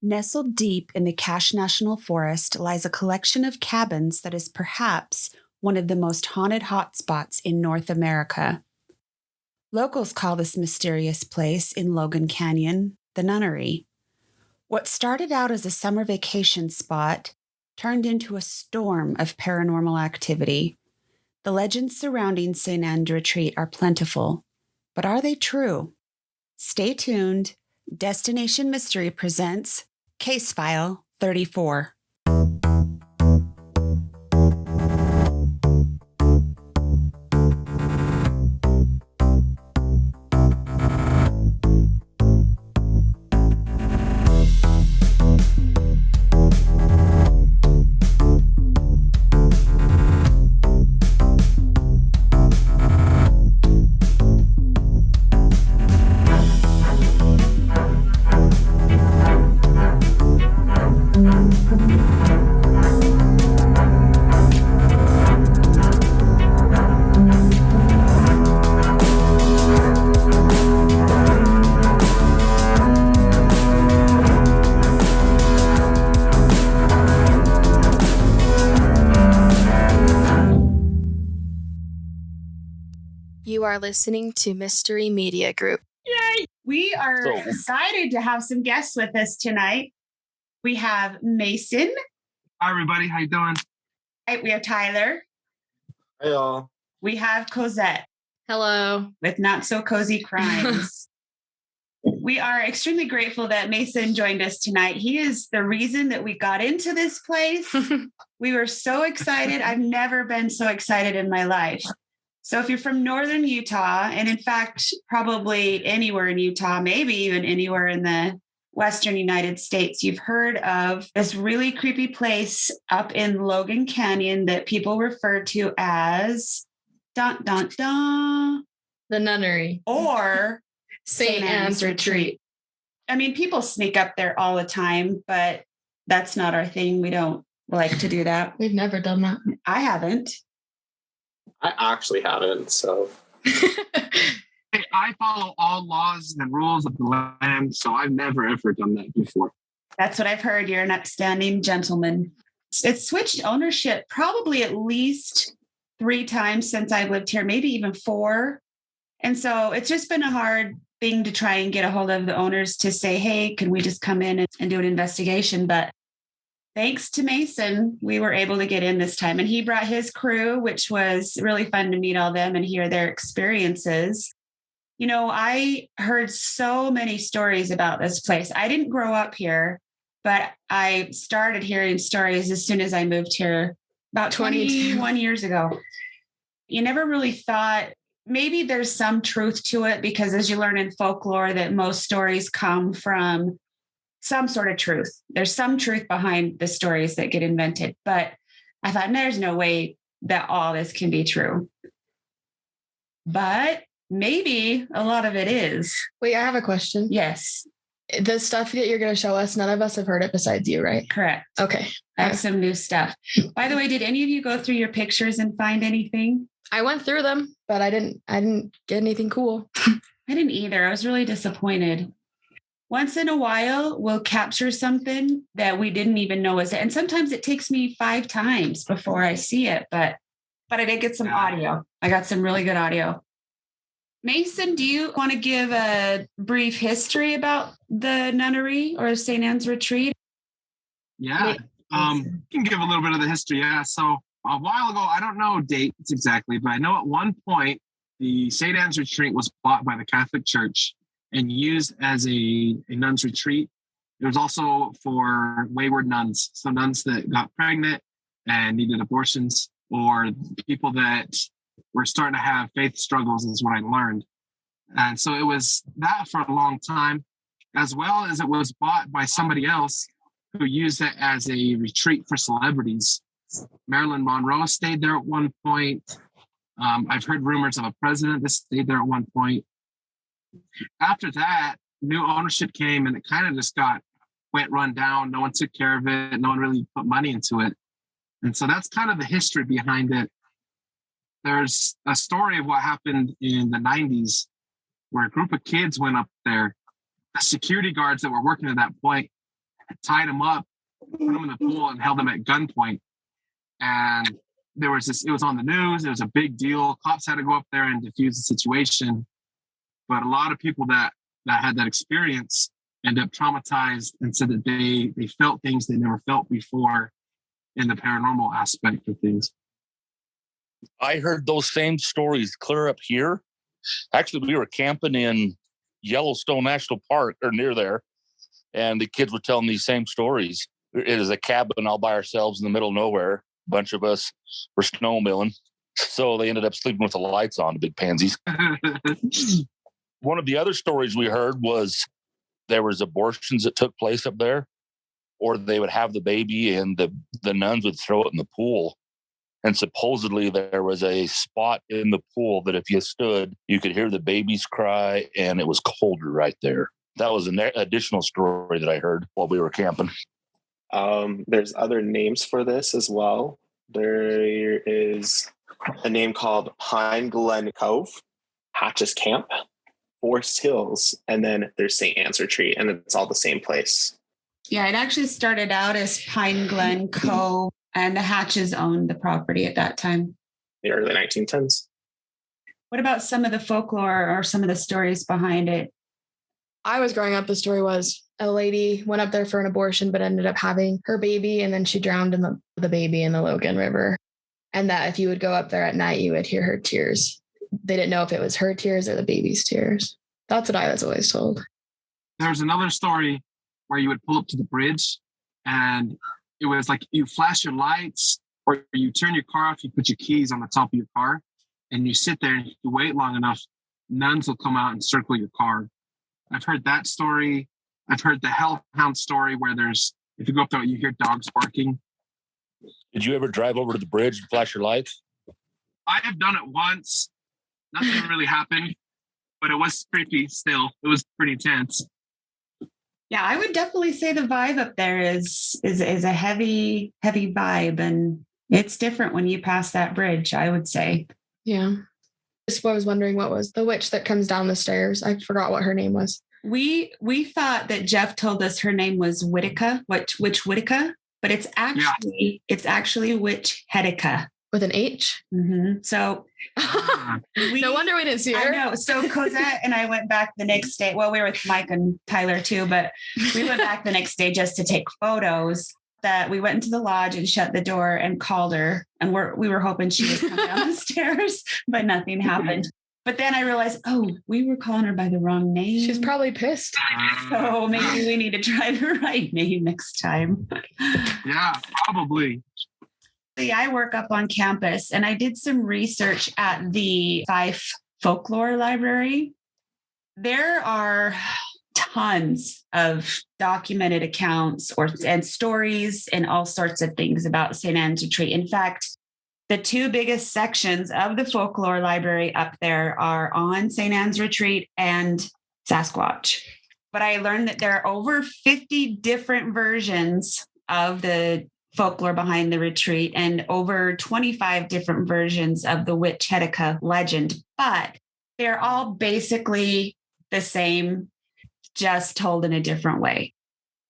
Nestled deep in the Cache National Forest lies a collection of cabins that is perhaps one of the most haunted hotspots in North America. Locals call this mysterious place in Logan Canyon the Nunnery. What started out as a summer vacation spot turned into a storm of paranormal activity. The legends surrounding St. Anne's Retreat are plentiful, but are they true? Stay tuned. Destination Mystery presents Case File 34. You are listening to Mystery Media Group. Yay! We are excited to have some guests with us tonight. We have Mason. Hi, everybody. How you doing? We have Tyler. Hey, y'all. We have Cosette. Hello. With Not So Cozy Crimes. We are extremely grateful that Mason joined us tonight. He is the reason that we got into this place. We were so excited. I've never been so excited in my life. So if you're from northern Utah, and in fact, probably anywhere in Utah, maybe even anywhere in the western United States, you've heard of this really creepy place up in Logan Canyon that people refer to as the Nunnery. Or St. Anne's Retreat. I mean, people sneak up there all the time, but that's not our thing. We don't like to do that. We've never done that. I haven't. I actually haven't, so. Hey, I follow all laws and rules of the land, so I've never ever done that before. That's what I've heard. You're an upstanding gentleman. It's switched ownership probably at least 3 times since I've lived here, maybe even 4. And so it's just been a hard thing to try and get a hold of the owners to say, hey, can we just come in and do an investigation? But thanks to Mason, we were able to get in this time. And he brought his crew, which was really fun to meet all them and hear their experiences. You know, I heard so many stories about this place. I didn't grow up here, but I started hearing stories as soon as I moved here about 21 years ago. You never really thought maybe there's some truth to it, because as you learn in folklore that most stories come from some sort of truth. There's some truth behind the stories that get invented, but I thought there's no way that all this can be true. But maybe a lot of it is. Wait, I have a question. Yes. The stuff that you're going to show us, none of us have heard it besides you, right? Correct. Okay. I have some new stuff. By the way, did any of you go through your pictures and find anything? I went through them, but I didn't get anything cool. I didn't either. I was really disappointed. Once in a while, we'll capture something that we didn't even know was it. And sometimes it takes me 5 times before I see it, but I did get some audio. I got some really good audio. Mason, do you want to give a brief history about the Nunnery or St. Anne's Retreat? Yeah, can give a little bit of the history. Yeah, so a while ago, I don't know dates exactly, but I know at one point, the St. Anne's Retreat was bought by the Catholic Church and used as a nun's retreat. It was also for wayward nuns, so nuns that got pregnant and needed abortions, or people that were starting to have faith struggles, is what I learned. And so it was that for a long time, as well as it was bought by somebody else who used it as a retreat for celebrities. Marilyn Monroe stayed there at one point. I've heard rumors of a president that stayed there at one point. After that, new ownership came and it kind of just went run down. No one took care of it. No one really put money into it. And so that's kind of the history behind it. There's a story of what happened in the 90s where a group of kids went up there. The security guards that were working at that point tied him up, put him in the pool, and held him at gunpoint. And it was on the news. It was a big deal. Cops had to go up there and defuse the situation. But a lot of people that had that experience end up traumatized and said that they felt things they never felt before in the paranormal aspect of things. I heard those same stories clear up here. Actually, we were camping in Yellowstone National Park or near there, and the kids were telling these same stories. It is a cabin all by ourselves in the middle of nowhere. A bunch of us were snowmobiling, so they ended up sleeping with the lights on, the big pansies. One of the other stories we heard was there was abortions that took place up there, or they would have the baby and the nuns would throw it in the pool. And supposedly there was a spot in the pool that if you stood, you could hear the babies cry, and it was colder right there. That was an additional story that I heard while we were camping. There's other names for this as well. There is a name called Pine Glen Cove, Hatches Camp, Forest Hills, and then there's St. Anne's Retreat, and it's all the same place. Yeah, it actually started out as Pine Glen Cove, and the Hatches owned the property at that time. The early 1910s. What about some of the folklore or some of the stories behind it? I was growing up, the story was a lady went up there for an abortion, but ended up having her baby, and then she drowned in the baby in the Logan River. And that if you would go up there at night, you would hear her tears. They didn't know if it was her tears or the baby's tears. That's what I was always told. There's another story where you would pull up to the bridge, and it was like you flash your lights or you turn your car off, you put your keys on the top of your car, and you sit there and you wait long enough, nuns will come out and circle your car. I've heard that story. I've heard the hellhound story where if you go up there, you hear dogs barking. Did you ever drive over to the bridge and flash your lights? I have done it once. Nothing really happened, but it was creepy still. It was pretty intense. Yeah, I would definitely say the vibe up there is a heavy vibe, and it's different when you pass that bridge, I would say. Yeah. Just I was wondering what was the witch that comes down the stairs. I forgot what her name was. We thought that Jeff told us her name was Whitaker, Witch Whitaker, but it's actually Witch Hetica. With an H? Mm-hmm. So no wonder we didn't see her. I know. So Cosette and I went back the next day. Well, we were with Mike and Tyler too, but we went back the next day just to take photos. That we went into the lodge and shut the door and called her. And we were hoping she would come down the stairs, but nothing happened. But then I realized, we were calling her by the wrong name. She's probably pissed. So maybe we need to try the right name next time. Yeah, probably. I work up on campus, and I did some research at the Fife Folklore Library. There are tons of documented accounts and stories and all sorts of things about St. Anne's Retreat. In fact, the two biggest sections of the Folklore Library up there are on St. Anne's Retreat and Sasquatch. But I learned that there are over 50 different versions of the folklore behind the retreat and over 25 different versions of the Witch Hetica legend, but they're all basically the same, just told in a different way.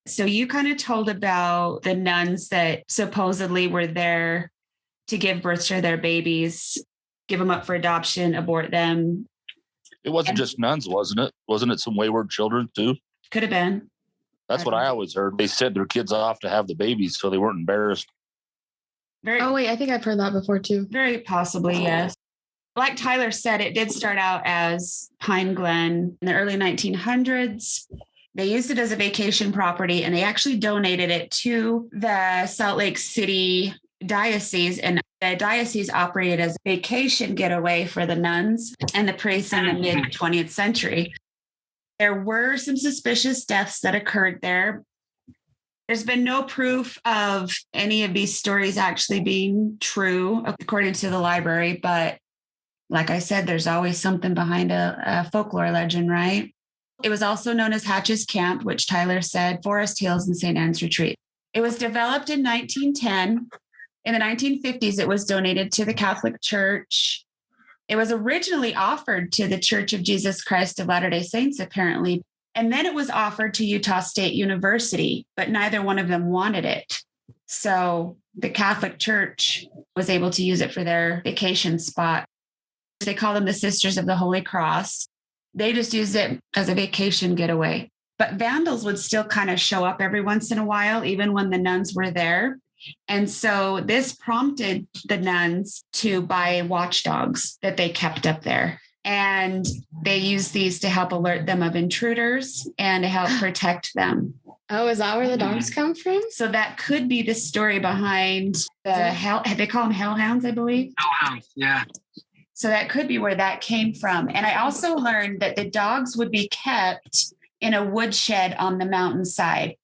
So you kind of told about the nuns that supposedly were there to give birth to their babies, give them up for adoption, abort them. It wasn't just nuns, wasn't it? Wasn't it some wayward children too? Could have been. That's what I always heard. They sent their kids off to have the babies so they weren't embarrassed. I think I've heard that before too. Very possibly, yes. Like Tyler said, it did start out as Pine Glen in the early 1900s. They used it as a vacation property, and they actually donated it to the Salt Lake City diocese. And the diocese operated as a vacation getaway for the nuns and the priests in the mid-20th century. There were some suspicious deaths that occurred there. There's been no proof of any of these stories actually being true, according to the library. But like I said, there's always something behind a folklore legend, right? It was also known as Hatches Camp, which Tyler said, Forest Hills and St. Anne's Retreat. It was developed in 1910. In the 1950s, it was donated to the Catholic Church. It was originally offered to the Church of Jesus Christ of Latter-day Saints, apparently. And then it was offered to Utah State University, but neither one of them wanted it. So the Catholic Church was able to use it for their vacation spot. They call them the Sisters of the Holy Cross. They just used it as a vacation getaway. But vandals would still kind of show up every once in a while, even when the nuns were there. And so this prompted the nuns to buy watchdogs that they kept up there. And they used these to help alert them of intruders and to help protect them. Oh, is that where the dogs come from? So that could be the story behind the hell. They call them hellhounds, I believe. Hellhounds, yeah. So that could be where that came from. And I also learned that the dogs would be kept in a woodshed on the mountainside.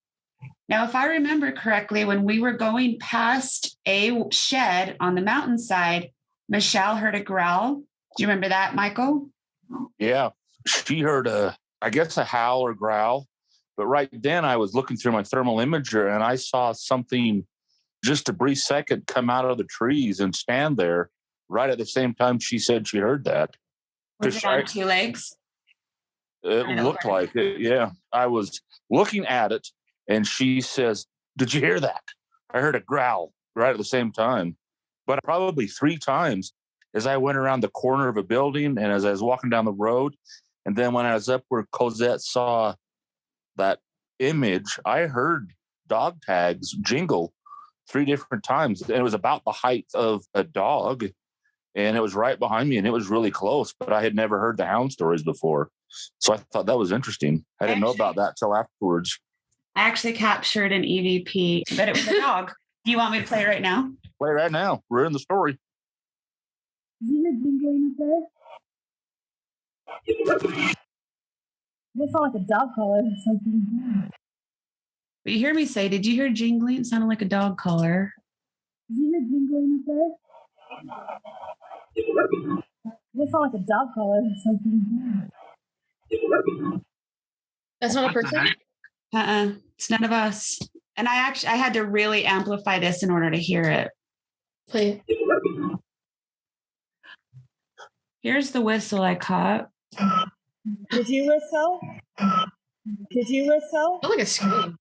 Now, if I remember correctly, when we were going past a shed on the mountainside, Michelle heard a growl. Do you remember that, Michael? Yeah. She heard a howl or growl. But right then I was looking through my thermal imager and I saw something just a brief second come out of the trees and stand there right at the same time she said she heard that. Was it on two legs? It looked like it, yeah. I was looking at it and she says, "Did you hear that?" I heard a growl right at the same time, but probably 3 times as I went around the corner of a building and as I was walking down the road. And then when I was up where Cosette saw that image, I heard dog tags jingle 3 different times. And it was about the height of a dog. And it was right behind me and it was really close, but I had never heard the hound stories before. So I thought that was interesting. I didn't know about that till afterwards. I actually captured an EVP, but it was a dog. Do you want me to play it right now? Play right now. We're in the story. Is there jingling up there? It sounded like a dog collar or something. But you hear me say, did you hear jingling? It sounded like a dog collar. Is there jingling up there? It sounded like a dog collar or something. That's not a person? It's none of us. And I had to really amplify this in order to hear it. Play. Here's the whistle I caught. Did you whistle? Did you whistle? Oh, like a scream.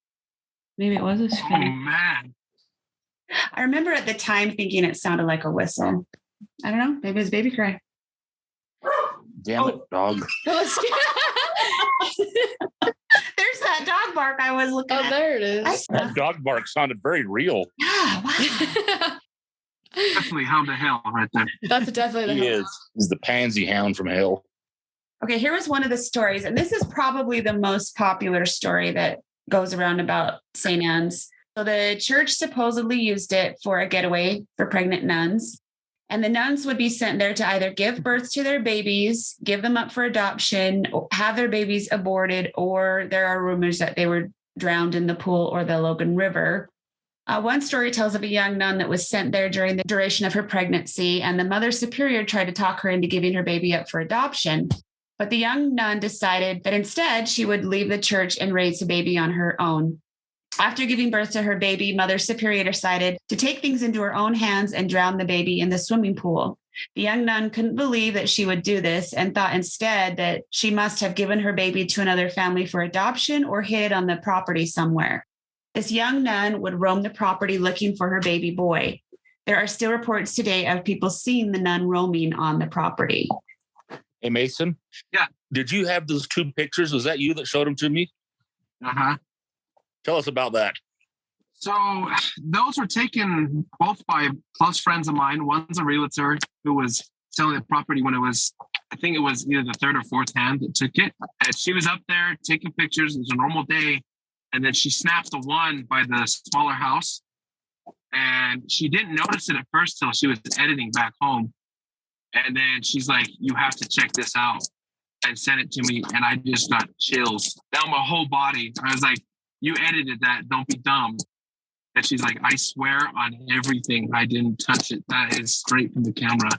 Maybe it was a Oh, scream. man. I remember at the time thinking it sounded like a whistle. I don't know. Maybe it was baby cry. Damn it, dog. There's that dog bark I was looking at. Oh, there it is. That dog bark sounded very real. Yeah, wow. Definitely hound of hell right there. That's definitely the He is. He's the pansy hound from hell. Okay, here was one of the stories, and this is probably the most popular story that goes around about St. Anne's. So the church supposedly used it for a getaway for pregnant nuns, and the nuns would be sent there to either give birth to their babies, give them up for adoption, have their babies aborted, or there are rumors that they were drowned in the pool or the Logan River. One story tells of a young nun that was sent there during the duration of her pregnancy, and the mother superior tried to talk her into giving her baby up for adoption. But the young nun decided that instead she would leave the church and raise the baby on her own. After giving birth to her baby, Mother Superior decided to take things into her own hands and drown the baby in the swimming pool. The young nun couldn't believe that she would do this and thought instead that she must have given her baby to another family for adoption or hid on the property somewhere. This young nun would roam the property looking for her baby boy. There are still reports today of people seeing the nun roaming on the property. Hey, Mason? Yeah. Did you have those 2 pictures? Was that you that showed them to me? Uh-huh. Tell us about that. So those were taken both by close friends of mine. One's a realtor who was selling the property when I think it was either the 3rd or 4th hand that took it. And she was up there taking pictures. It was a normal day. And then she snapped the one by the smaller house. And she didn't notice it at first till she was editing back home. And then she's like, "You have to check this out," and sent it to me. And I just got chills down my whole body. I was like, "You edited that. Don't be dumb." And she's like, "I swear on everything, I didn't touch it. That is straight from the camera."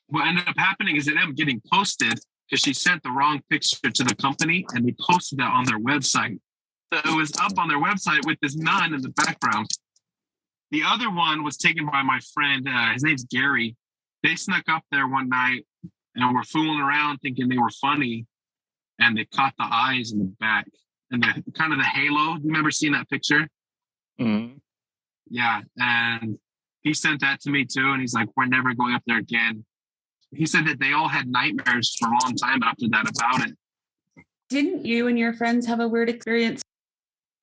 What ended up happening is it ended up getting posted because she sent the wrong picture to the company and they posted that on their website. So it was up on their website with this nun in the background. The other one was taken by my friend. His name's Gary. They snuck up there one night and were fooling around thinking they were funny. and they caught the eyes in the back and the kind of the halo. You remember seeing that picture? Mm-hmm. Yeah. And he sent that to me too. And he's like, we're never going up there again. He said that they all had nightmares for a long time after that about it. Didn't you and your friends have a weird experience?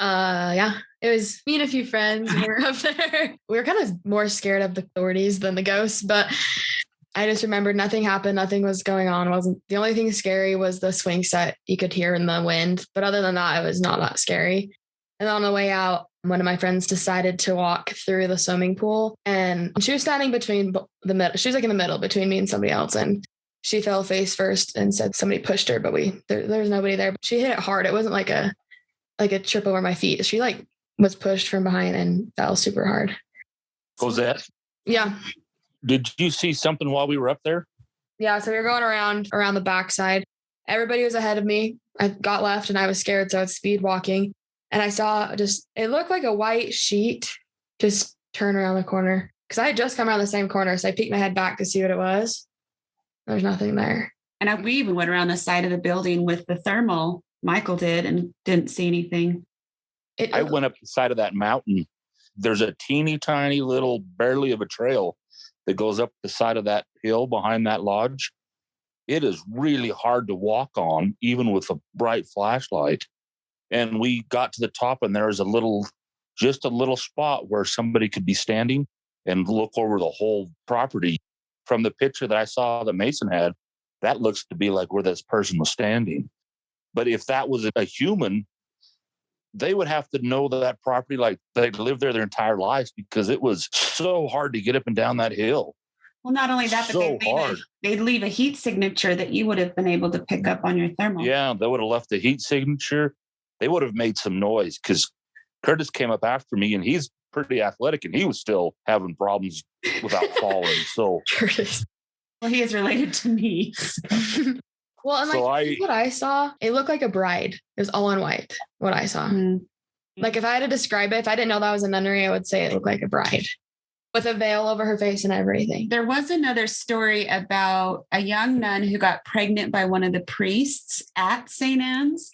Yeah. It was me and a few friends who were up there. We were kind of more scared of the authorities than the ghosts, but I just remembered nothing happened. Nothing was going on. Wasn't the only thing scary was the swing set you could hear in the wind. But other than that, it was not that scary. And on the way out, one of my friends decided to walk through the swimming pool, and she was standing between the middle. She was like in the middle between me and somebody else. And she fell face first and said somebody pushed her, but there was nobody there. But she hit it hard. It wasn't like a trip over my feet. She like was pushed from behind and fell super hard. Cosette? Yeah. Did you see something while we were up there? Yeah. So we were going around the backside. Everybody was ahead of me. I got left and I was scared. So I was speed walking. And I saw it looked like a white sheet just turn around the corner. Because I had just come around the same corner. So I peeked my head back to see what it was. There's nothing there. And we even went around the side of the building with the thermal. Michael did and didn't see anything. I went up the side of that mountain. There's a teeny tiny little barely of a trail that goes up the side of that hill behind that lodge. It is really hard to walk on, even with a bright flashlight. And we got to the top and there was just a little spot where somebody could be standing and look over the whole property. From the picture that I saw that Mason had, that looks to be like where this person was standing. But if that was a human, they would have to know that property like they'd lived there their entire lives, because it was so hard to get up and down that hill. Well, not only that, but they'd leave a heat signature that you would have been able to pick up on your thermal. Yeah, they would have left the heat signature. They would have made some noise, because Curtis came up after me and he's pretty athletic and he was still having problems without falling. So Curtis. Well, he is related to me. Well, and what I saw, it looked like a bride. It was all in white, what I saw. Mm-hmm. Like if I had to describe it, if I didn't know that was a nunnery, I would say it looked like a bride with a veil over her face and everything. There was another story about a young nun who got pregnant by one of the priests at St. Anne's.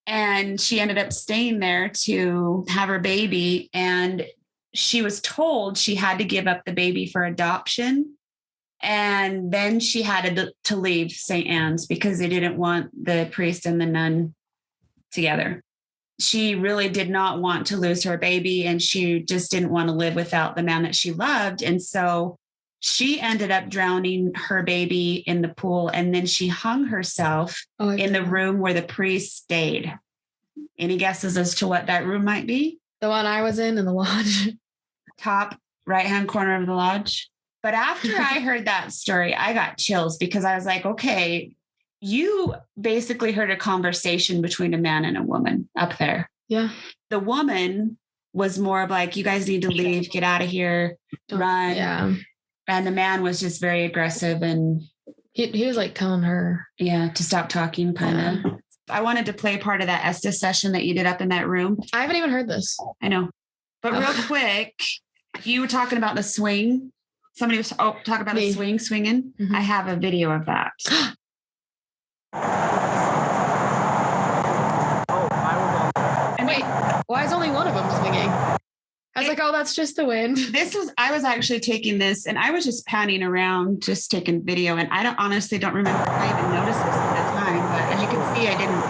And she ended up staying there to have her baby. And she was told she had to give up the baby for adoption. And then she had to leave St. Anne's because they didn't want the priest and the nun together. She really did not want to lose her baby, and she just didn't want to live without the man that she loved. And so she ended up drowning her baby in the pool, and then she hung herself in the room where the priest stayed. Any guesses as to what that room might be? The one I was in the lodge. Top right-hand corner of the lodge. But after I heard that story, I got chills because I was like, okay, you basically heard a conversation between a man and a woman up there. Yeah. The woman was more of like, you guys need to leave, get out of here, run. Yeah. And the man was just very aggressive and he was like telling her. Yeah, to stop talking kind of. I wanted to play part of that Estes session that you did up in that room. I haven't even heard this. I know. But real quick, you were talking about the swing. Somebody was talking about a swinging. Mm-hmm. I have a video of that. And wait, why is only one of them swinging? I was like, oh, that's just the wind. I was actually taking this and I was just panning around, just taking video. And I honestly don't remember if I even noticed this at that time, but as you can see, I didn't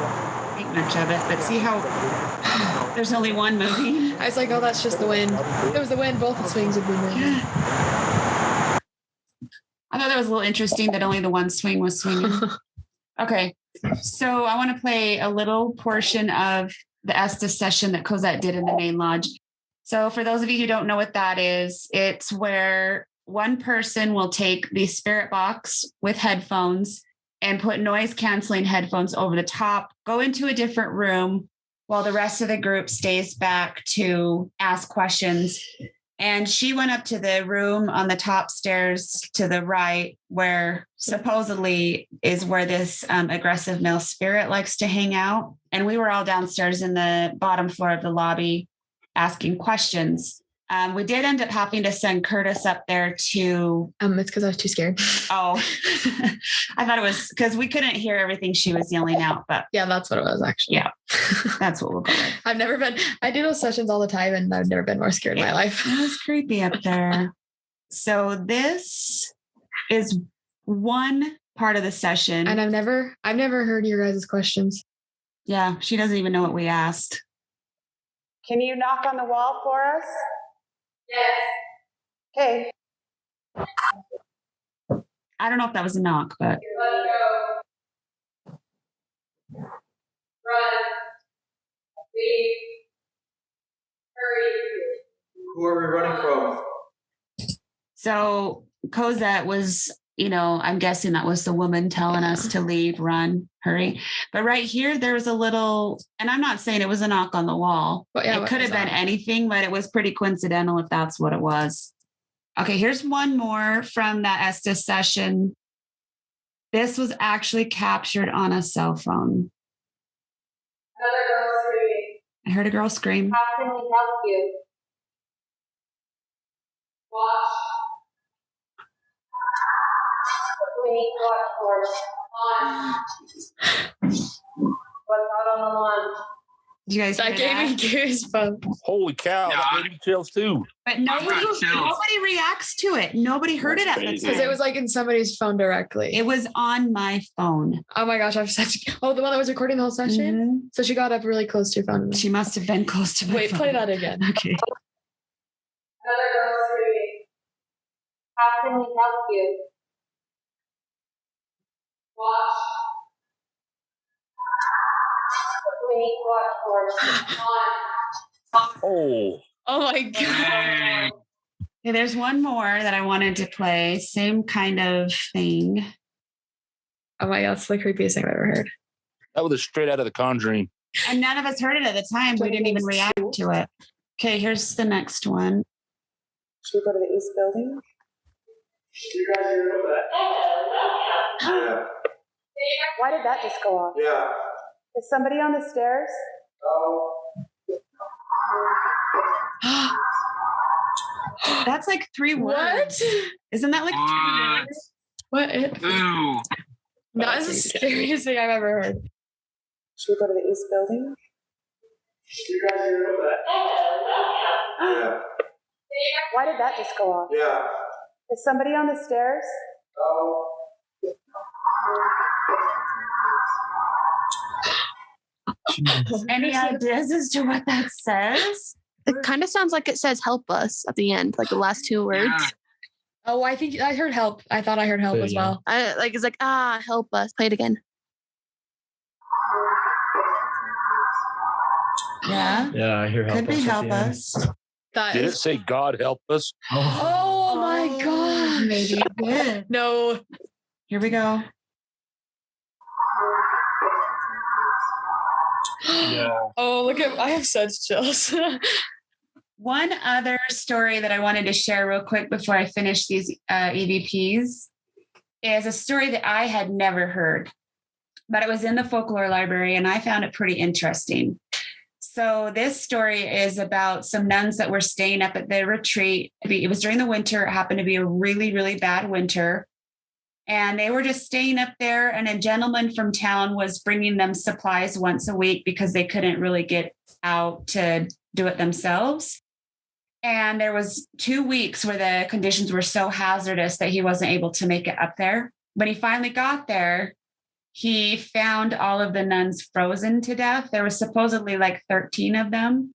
think much of it, but see how there's only one moving. I was like, oh, that's just the wind. If it was the wind, both the swings would be moving. I thought that was a little interesting that only the one swing was swinging. Okay. So I want to play a little portion of the Estes session that Cosette did in the main lodge. So for those of you who don't know what that is, it's where one person will take the spirit box with headphones and put noise canceling headphones over the top, go into a different room while the rest of the group stays back to ask questions. And she went up to the room on the top stairs to the right, where supposedly is where this aggressive male spirit likes to hang out. And we were all downstairs in the bottom floor of the lobby asking questions. We did end up having to send Curtis up there to. It's because I was too scared. Oh, I thought it was because we couldn't hear everything she was yelling out. But yeah, that's what it was actually. Yeah, that's what we'll go with. I do those sessions all the time, and I've never been more scared in my life. It was creepy up there. So this is one part of the session, and I've never heard your guys' questions. Yeah, she doesn't even know what we asked. Can you knock on the wall for us? Yes. Okay. I don't know if that was a knock, but. Let's go. Run. Leave. Hurry. Who are we running from? So Cosette was, I'm guessing that was the woman telling us to leave, run, hurry. But right here, there was a little, and I'm not saying it was a knock on the wall. Yeah, it could have been anything, but it was pretty coincidental if that's what it was. Okay, here's one more from that Estes session. This was actually captured on a cell phone. Another girl screaming. I heard a girl scream. How can we help you? Watch. We need to watch for on. What's out on the lawn? You guys That gave me goosebumps. Holy cow, that gave me chills too. But nobody reacts to it. Nobody heard it at the time. Because it was like in somebody's phone directly. It was on my phone. Oh my gosh, the one that was recording the whole session? Mm-hmm. So she got up really close to your phone. She must have been close to my phone. Wait, play that again. Okay. Another girl screaming. How can we help you? Watch. We need to watch for on. Oh my god. Okay, there's one more that I wanted to play. Same kind of thing. Oh my god, that's the creepiest thing I've ever heard. That was straight out of The Conjuring. And none of us heard it at the time. We didn't even react to it. Okay, here's the next one. Should we go to the East Building? You guys hear that? Yeah. Why did that just go off? Yeah. Is somebody on the stairs? Oh. That's like 3 words. Isn't that like 3 words? What? Ooh. That is the scariest thing I've ever heard. Should we go to the East Building? You guys hear that? Yeah. Why did that just go off? Yeah. Is somebody on the stairs? Oh. Any ideas as to what that says? It kind of sounds like it says help us at the end, like the last 2 words. Yeah. Oh, I think I heard help. I thought I heard help as well. It's like, help us. Play it again. Yeah. Yeah, I hear help. Could be help us. Did it say God help us? Oh my god. Maybe it did. No. Here we go. Yeah. Oh, look at I have such chills. One other story that I wanted to share real quick before I finish these EVPs is a story that I had never heard, but it was in the folklore library and I found it pretty interesting. So this story is about some nuns that were staying up at the retreat. It was during the winter. It happened to be a really, really bad winter. And they were just staying up there, and a gentleman from town was bringing them supplies once a week because they couldn't really get out to do it themselves. And there was 2 weeks where the conditions were so hazardous that he wasn't able to make it up there. When he finally got there, he found all of the nuns frozen to death. There was supposedly like 13 of them.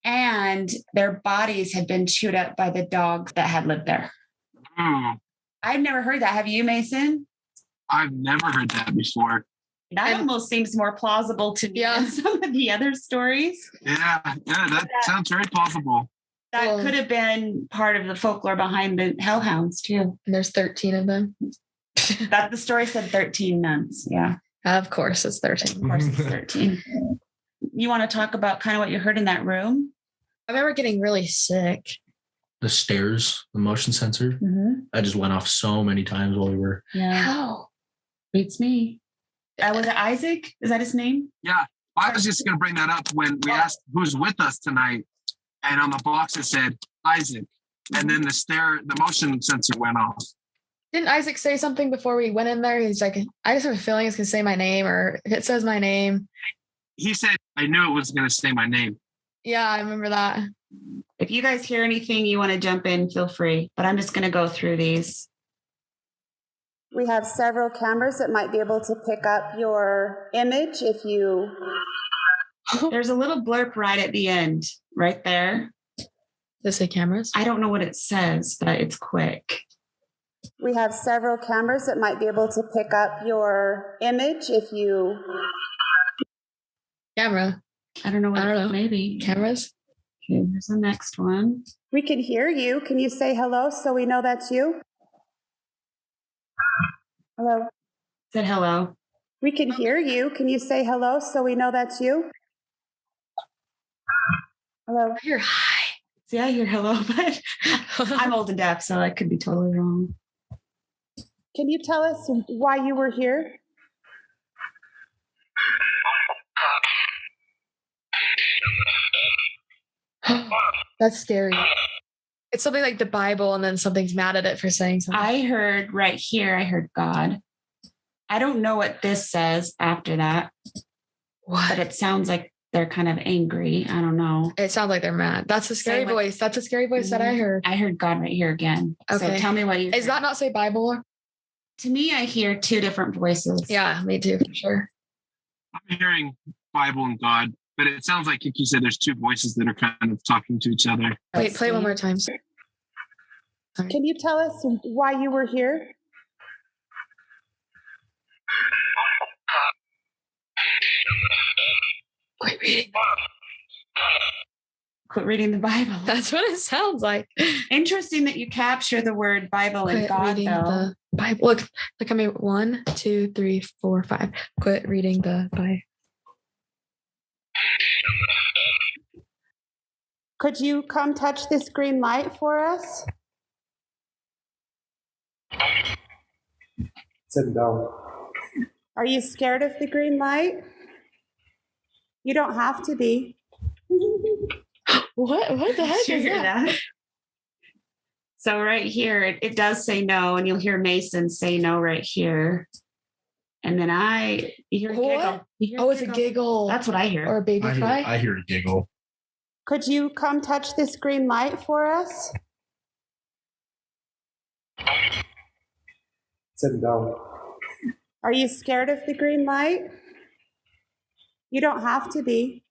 And their bodies had been chewed up by the dogs that had lived there. I've never heard that. Have you, Mason? I've never heard that before. That almost seems more plausible to me than some of the other stories. Yeah, that sounds very plausible. That could have been part of the folklore behind the hellhounds, too. And there's 13 of them. That the story said 13 nuns. Yeah. Of course it's 13. Of course it's 13. You want to talk about kind of what you heard in that room? I remember getting really sick. The stairs, the motion sensor. I just went off so many times while we were. Yeah. How? Beats me. Was it Isaac? Is that his name? Yeah. I was just going to bring that up when we asked who's with us tonight. and on the box it said Isaac. And then the motion sensor went off. Didn't Isaac say something before we went in there? He's like, I just have a feeling it's going to say my name, or if it says my name. He said, I knew it was going to say my name. Yeah, I remember that. If you guys hear anything you want to jump in, feel free. But I'm just going to go through these. We have several cameras that might be able to pick up your image if you... There's a little blurb right at the end, right there. Does it say cameras? I don't know what it says, but it's quick. We have several cameras that might be able to pick up your image if you... Camera. I don't know. Maybe. Cameras? Okay, here's the next one. We can hear you. Can you say hello so we know that's you? Hello. Said hello. We can hear you. Can you say hello so we know that's you? Hello. I hear hi. See, I hear hello, but I'm old and deaf, so I could be totally wrong. Can you tell us why you were here? That's scary. It's something like the Bible, and then something's mad at it for saying something. I heard right here, I heard God. I don't know what this says after that. What? But it sounds like they're kind of angry. I don't know. It sounds like they're mad. That's a scary voice. That's a scary voice that I heard. I heard God right here again. Okay. So tell me what you heard. Does that not say Bible? To me, I hear two different voices. Yeah, me too, for sure. I'm hearing Bible and God, but it sounds like you said there's two voices that are kind of talking to each other. Wait, play it one more time. Can you tell us why you were here? Quit reading. Quit reading the Bible. That's what it sounds like. Interesting that you capture the word Bible and God, reading though. the Bible. Look at me. 1, 2, 3, 4, 5. Quit reading the Bible. Could you come touch this green light for us? Sit down. Are you scared of the green light? You don't have to be. What the heck Did you is hear that? So right here, it does say no, and you'll hear Mason say no right here. And then you hear a giggle. It's a giggle. That's what I hear. Or a baby cry. I hear a giggle. Could you come touch this green light for us? Sit down. Are you scared of the green light? You don't have to be.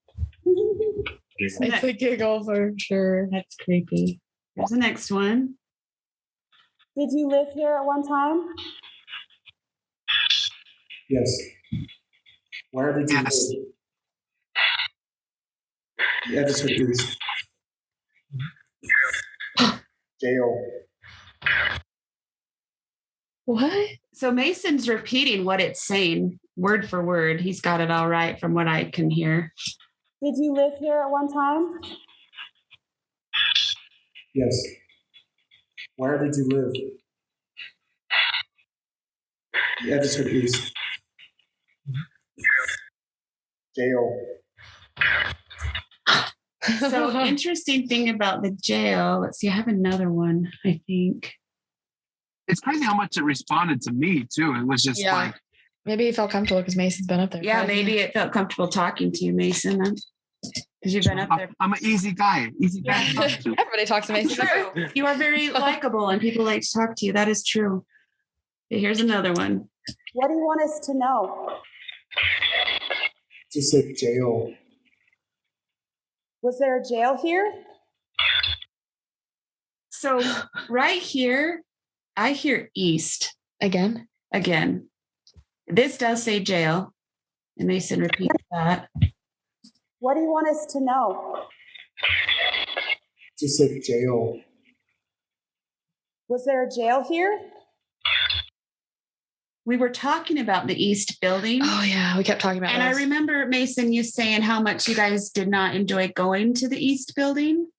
It's a giggle for sure. That's creepy. Here's the next one. Did you live here at one time? Yes. Where did you live? Yeah, just reduce. Jail. What? So Mason's repeating what it's saying, word for word. He's got it all right from what I can hear. Did you live here at one time? Yes. Where did you live? Yeah, just reduce. Jail. So interesting thing about the jail. Let's see, I have another one, I think. It's crazy how much it responded to me too. It was just like, maybe he felt comfortable because Mason's been up there. Yeah, maybe it felt comfortable talking to you, Mason, because you've been up there. I'm an easy guy. Easy guy to talk to. Everybody talks to Mason. True. You are very likable and people like to talk to you. That is true. Okay, here's another one. What do you want us to know? Just said jail. Was there a jail here? So right here, I hear east. Again. This does say jail. And Mason repeats that. What do you want us to know? Just said jail. Was there a jail here? We were talking about the East building. Oh, yeah. We kept talking about And this. I remember, Mason, you saying how much you guys did not enjoy going to the East building.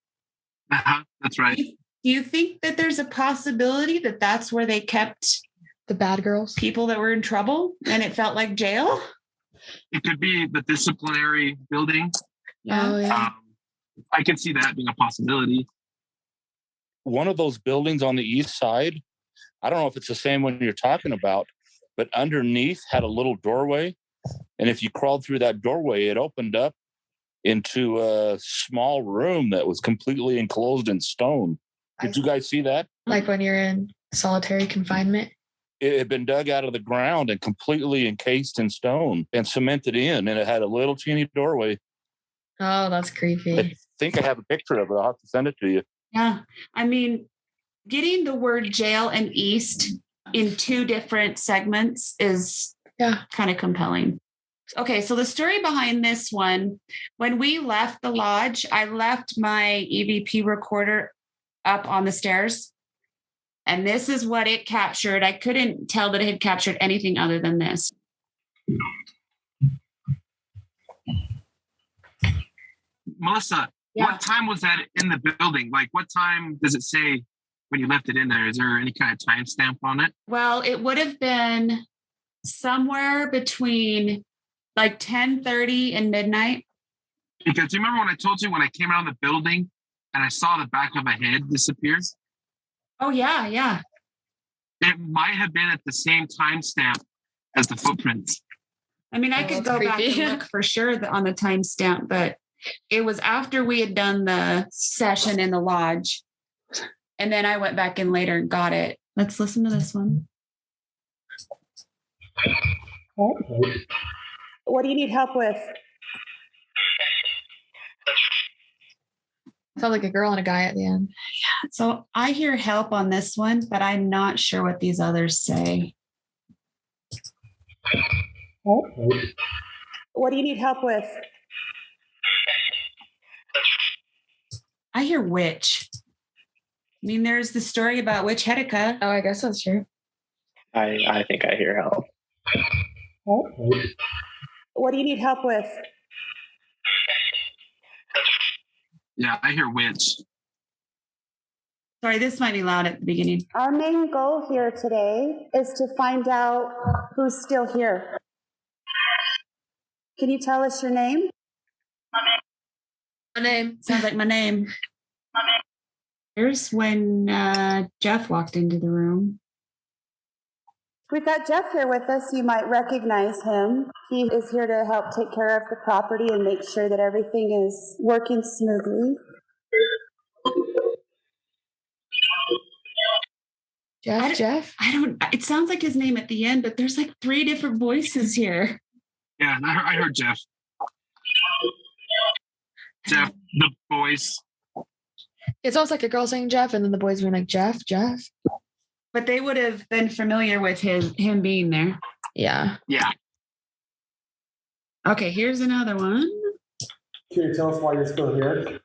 That's right. Do you think that there's a possibility that that's where they kept the bad girls? People that were in trouble and it felt like jail? It could be the disciplinary building. Yeah. Oh, yeah. I can see that being a possibility. One of those buildings on the east side, I don't know if it's the same one you're talking about, but underneath had a little doorway. And if you crawled through that doorway, it opened up into a small room that was completely enclosed in stone. Did you guys see that? Like when you're in solitary confinement? It had been dug out of the ground and completely encased in stone and cemented in, and it had a little teeny doorway. Oh, that's creepy. I think I have a picture of it. I'll have to send it to you. Yeah. I mean, getting the word jail and east in two different segments is kind of compelling. Okay, so the story behind this one, when we left the lodge, I left my EVP recorder up on the stairs. And this is what it captured. I couldn't tell that it had captured anything other than this. Melissa, what time was that in the building? Like, what time does it say when you left it in there? Is there any kind of timestamp on it? Well, it would have been somewhere between like 10:30 and midnight. Because do you remember when I told you when I came out of the building and I saw the back of a head disappear? Oh, yeah, yeah. It might have been at the same timestamp as the footprints. I mean, I could go back and look for sure on the timestamp, but it was after we had done the session in the lodge. And then I went back in later and got it. Let's listen to this one. What do you need help with? Sounds like a girl and a guy at the end. Yeah. So I hear help on this one, but I'm not sure what these others say. What do you need help with? I hear witch. I mean, there's the story about Witch Hedeca. Oh, I guess that's true. I think I hear help. What do you need help with? Yeah, I hear witch. Sorry, this might be loud at the beginning. Our main goal here today is to find out who's still here. Can you tell us your name? My name. Sounds like my name. Here's when Jeff walked into the room. We've got Jeff here with us. You might recognize him. He is here to help take care of the property and make sure that everything is working smoothly. Jeff? It sounds like his name at the end, but there's like 3 different voices here. Yeah, I heard Jeff. Jeff, the voice. It's almost like a girl saying Jeff, and then the boys being like, Jeff. But they would have been familiar with him being there. Yeah. Yeah. Okay, here's another one. Can you tell us why you're still here?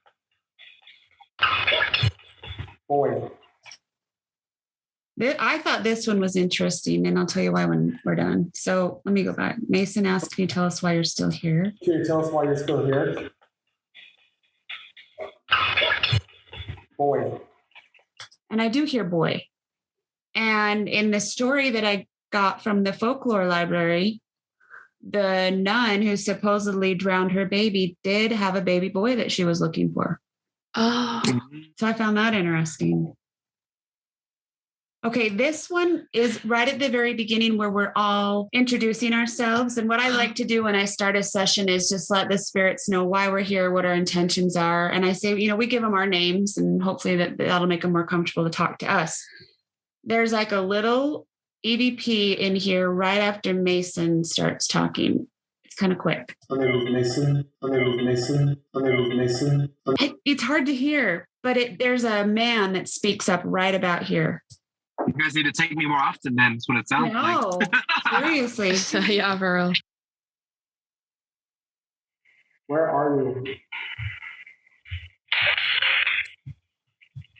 Boy. I thought this one was interesting, and I'll tell you why when we're done. So let me go back. Mason asked, can you tell us why you're still here? Can you tell us why you're still here? Boy. And I do hear boy. And in the story that I got from the folklore library, the nun who supposedly drowned her baby did have a baby boy that she was looking for. Oh. So I found that interesting. Okay, this one is right at the very beginning where we're all introducing ourselves. And what I like to do when I start a session is just let the spirits know why we're here, what our intentions are. And I say, we give them our names, and hopefully that'll make them more comfortable to talk to us. There's like a little EVP in here right after Mason starts talking. It's kind of quick. My name is Mason. My name is Mason. My name is Mason. It's hard to hear, but there's a man that speaks up right about here. You guys need to take me more often, then. That's what it sounds like. Seriously. Yeah, for real. Where are you?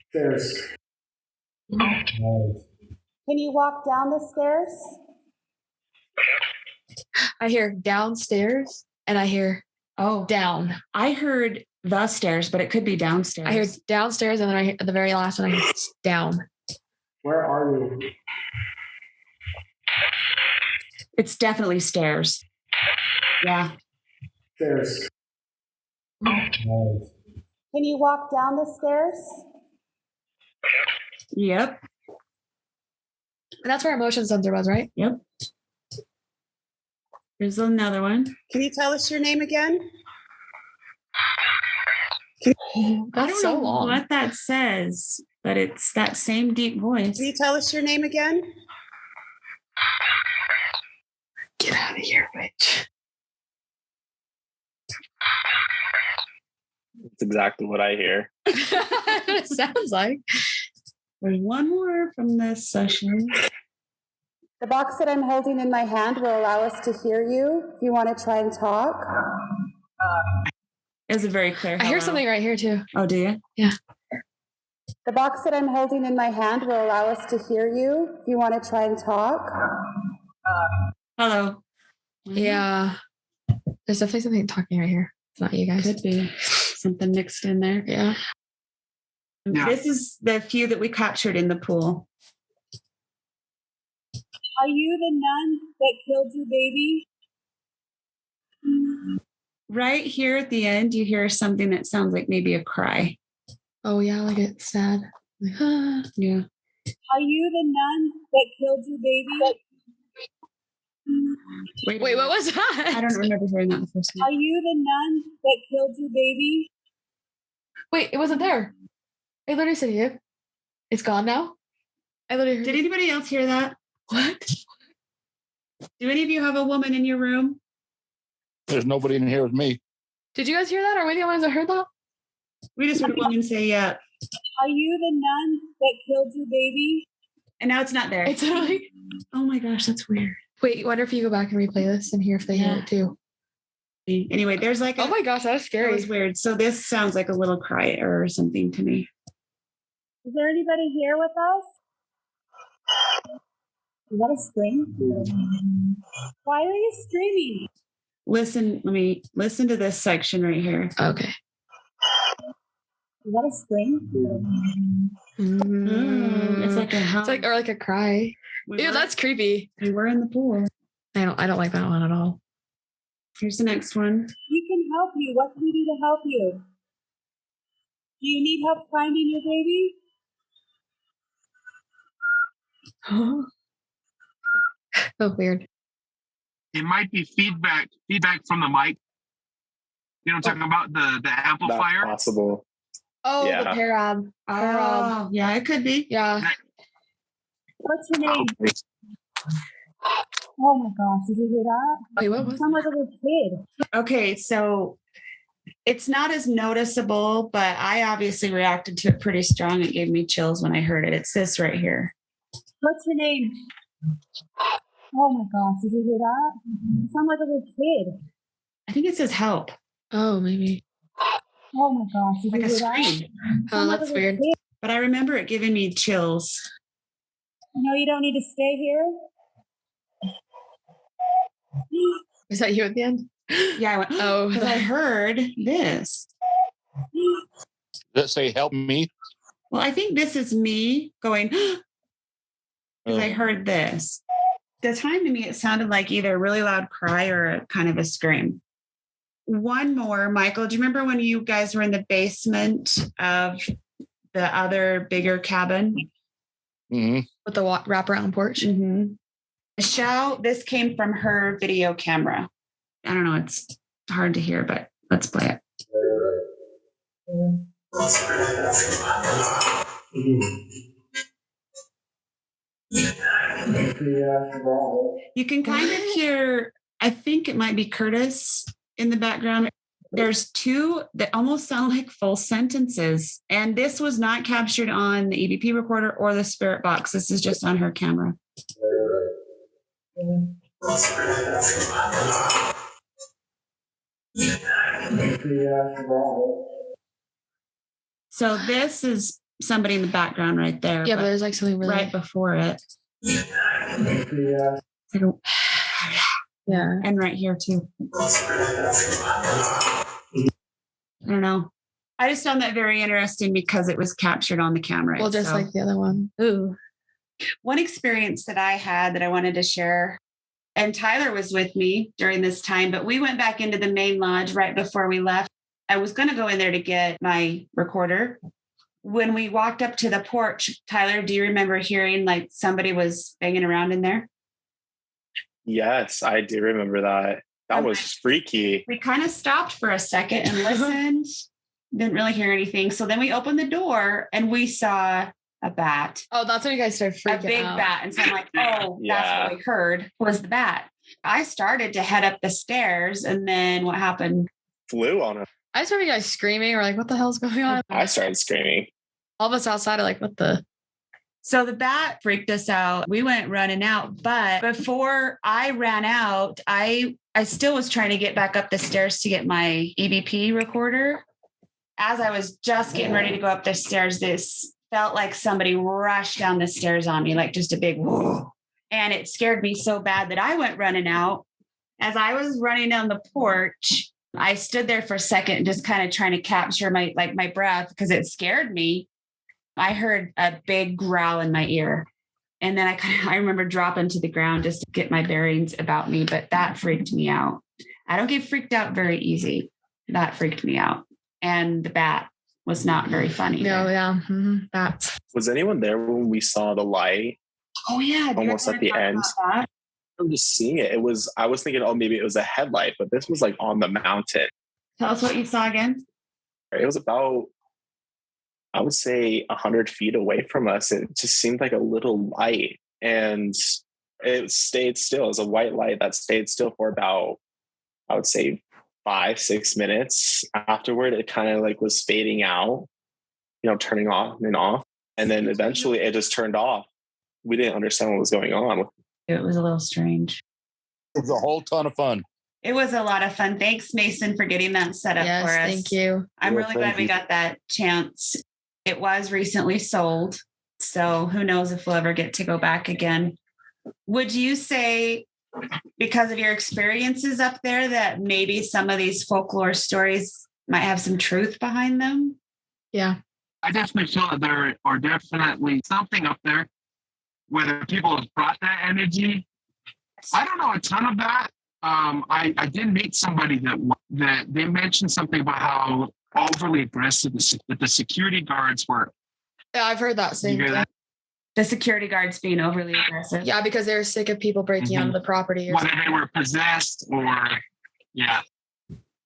Stairs. Can you walk down the stairs? I hear downstairs, and I hear down. I heard the stairs, but it could be downstairs. I hear downstairs, and then I hear the very last one, I hear down. Where are you? It's definitely stairs. Yeah. Stairs. Can you walk down the stairs? Yep. And that's where our motion sensor was, right? Yep. Here's another one. Can you tell us your name again? I That's don't so know long. what that says, but it's that same deep voice. Can you tell us your name again? Get out of here, bitch. That's exactly what I hear. It sounds like. There's one more from this session. The box that I'm holding in my hand will allow us to hear you. If you want to try and talk. It was a very clear I hear something right here too. Oh, do you? Yeah. The box that I'm holding in my hand will allow us to hear you. If you want to try and talk. Hello. Yeah. There's definitely something talking right here. It's not you guys. Could be something mixed in there. Yeah. This is the few that we captured in the pool. Are you the nun that killed your baby? Right here at the end, you hear something that sounds like maybe a cry. Oh yeah, like it's sad. Like, Yeah. Are you the nun that killed your baby? Wait, what was that? I don't remember hearing that the first time. Are you the nun that killed your baby? Wait, it wasn't there. I literally said it. It's gone now. I literally heard Did anybody else hear that? What? Do any of you have a woman in your room? There's nobody in here with me. Did you guys hear that? Or were you the ones that heard that? We just heard a woman say, yeah. Are you the nun that killed your baby? And now it's not there. It's literally. Oh my gosh, that's weird. Wait, wonder if you go back and replay this and hear if they hear it too. Anyway, there's like oh my gosh, that was scary. That was weird. So this sounds like a little cry or something to me. Is there anybody here with us? Is that a scream? Why are you screaming? Listen to this section right here. Okay. Is that a scream? It's like a hum. It's like or like a cry. Ew, that's creepy. We were in the pool. I don't like that one at all. Here's the next one. We can help you. What can we do to help you? Do you need help finding your baby? Oh, weird. It might be feedback from the mic. You know what I'm talking about? The amplifier. That's possible. Oh, Yeah. the parab. Oh, yeah, it could be. Yeah. What's your name? Oh my gosh, did you hear that? Wait, what You was sound like a little kid. Okay, so it's not as noticeable, but I obviously reacted to it pretty strong. It gave me chills when I heard it. It's this right here. What's your name? Oh my gosh, did you hear that? You sound like a little kid. I think it says help. Oh, maybe. Oh my gosh, did Like you a hear that? scream. You Oh, sound like that's a little weird. kid. But I remember it giving me chills. You know you don't need to stay here. Is that you at the end? Yeah, I went, Oh, because I heard this. Does it say help me? Well, I think this is me going, because I heard this. The time to me, it sounded like either a really loud cry or a kind of a scream. One more, Michael. Do you remember when you guys were in the basement of the other bigger cabin? Mm-hmm. With the wraparound porch? Mm-hmm. Michelle, this came from her video camera. I don't know. It's hard to hear, but let's play it. You can kind of hear, I think it might be Curtis in the background. There's two that almost sound like full sentences. And this was not captured on the EVP recorder or the spirit box. This is just on her camera. So this is somebody in the background right there. Yeah, but there's like something really right before it. Yeah. And right here too. I don't know. I just found that very interesting because it was captured on the camera. Well, just like the other one. Ooh. One experience that I had that I wanted to share, and Tyler was with me during this time, but we went back into the main lodge right before we left. I was going to go in there to get my recorder. When we walked up to the porch, Tyler, do you remember hearing like somebody was banging around in there? Yes, I do remember that. That was freaky. We kind of stopped for a second and listened. Didn't really hear anything. So then we opened the door and we saw a bat. Oh, that's when you guys started freaking out. A big bat. And so I'm like, oh, that's what we heard was the bat. I started to head up the stairs, and then what happened? Flew on him. I just remember you guys screaming. We're like, what the hell's going on? I started screaming. All of us outside are like, what the? So the bat freaked us out. We went running out. But before I ran out, I still was trying to get back up the stairs to get my EVP recorder. As I was just getting ready to go up the stairs, this felt like somebody rushed down the stairs on me, like just a big whoa. And it scared me so bad that I went running out. As I was running down the porch, I stood there for a second, just kind of trying to capture my breath because it scared me. I heard a big growl in my ear. And then I remember dropping to the ground just to get my bearings about me, but that freaked me out. I don't get freaked out very easy. That freaked me out. And the bat was not very funny. No, yeah. Mm-hmm. Bats. Was anyone there when we saw the light? Oh, yeah. Almost at the end. I'm just seeing it. I was thinking, oh, maybe it was a headlight, but this was like on the mountain. Tell us what you saw again. It was about, I would say 100 feet away from us. It just seemed like a little light, and it stayed still. It was a white light that stayed still for about, I would say 5-6 minutes. Afterward, it kind of like was fading out, turning off and off. And then eventually it just turned off. We didn't understand what was going on. It was a little strange. It was a whole ton of fun. It was a lot of fun. Thanks, Mason, for getting that set up for us. Thank you. I'm really glad we got that chance. It was recently sold, so who knows if we'll ever get to go back again. Would you say, because of your experiences up there, that maybe some of these folklore stories might have some truth behind them? Yeah. I definitely feel that there are definitely something up there, whether people have brought that energy. I don't know a ton of that. I did meet somebody that they mentioned something about how overly aggressive the security guards were. Yeah, I've heard that same thing. The security guards being overly aggressive. Yeah, because they're sick of people breaking onto the property. Whether they were possessed or, yeah.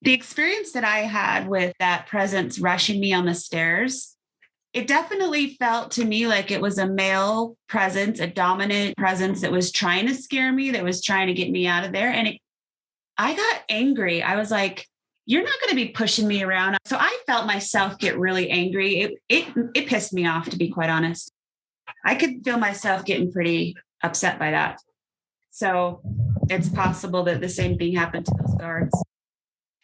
The experience that I had with that presence rushing me on the stairs, it definitely felt to me like it was a male presence, a dominant presence that was trying to scare me, that was trying to get me out of there. And I got angry. I was like, you're not going to be pushing me around. So I felt myself get really angry. It pissed me off, to be quite honest. I could feel myself getting pretty upset by that. So it's possible that the same thing happened to those guards.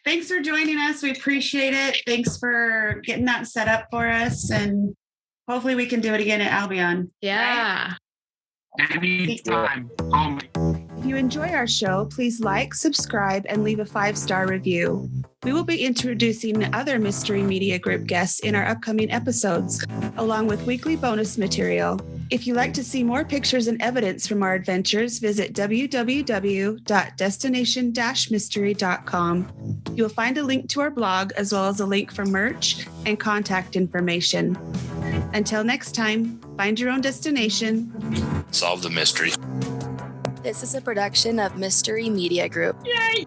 Thanks for joining us. We appreciate it. Thanks for getting that set up for us. And hopefully we can do it again at Albion. Yeah. Right? Anytime. If you enjoy our show, please like, subscribe, and leave a 5-star review. We will be introducing other Mystery Media Group guests in our upcoming episodes, along with weekly bonus material. If you'd like to see more pictures and evidence from our adventures, visit www.destination-mystery.com. You'll find a link to our blog, as well as a link for merch and contact information. Until next time, find your own destination. Solve the mystery. This is a production of Mystery Media Group. Yay!